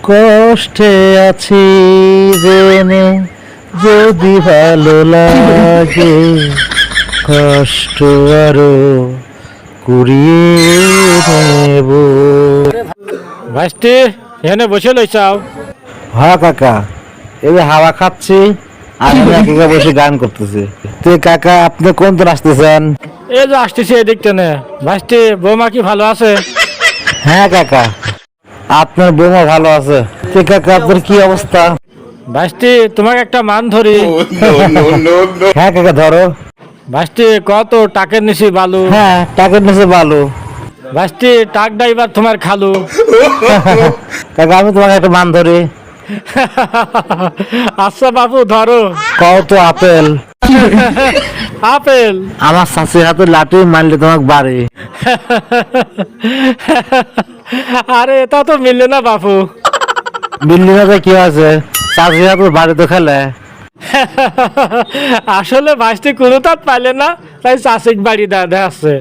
কষ্টে আছি জেনে যদি ভালো লাগে কষ্ট আরো কুড়িয়ে নেব। ভাইস্তি এখানে বসে লইছাও। হ্যাঁ কাকা, এই হাওয়া খাচ্ছি আর আমি একা বসে গান করতেছি। তো কাকা আপনি কোন তোর আসতেছেন? এই যে আসতেছি এদিক টেনে। ভাইস্তি বৌমা কি ভালো আছে? হ্যাঁ কাকা, আপনার বৌমা ভালো আছে। তো কাকা আপনার কি অবস্থা? ভাইস্তি তোমাকে একটা মান ধরি। হ্যাঁ কাকা ধরো। ভাইস্তি কত টাকের নিছি বালু। হ্যাঁ টাকার নিচে ভালো। ভাইস্তি টাক ড্রাইভার তোমার খালু। কাকা আমি তোমাকে একটা মান ধরি। আচ্ছা বাবু ধরো। কও তো আপেল। আপেল। আমার শাশুড়ির হাতে লাঠি মারলে তোমাকে বাড়ি। আরে এটা তো মিললে না বাপু। বিল্ডিং হাতে কি আছে, শাশুড়ির হাতে বাড়ি তো খেলে। আসলে ভাইস্তি কোনো তাত পাইলে না, তাই চাষিক বাড়ি দেওয়া আছে।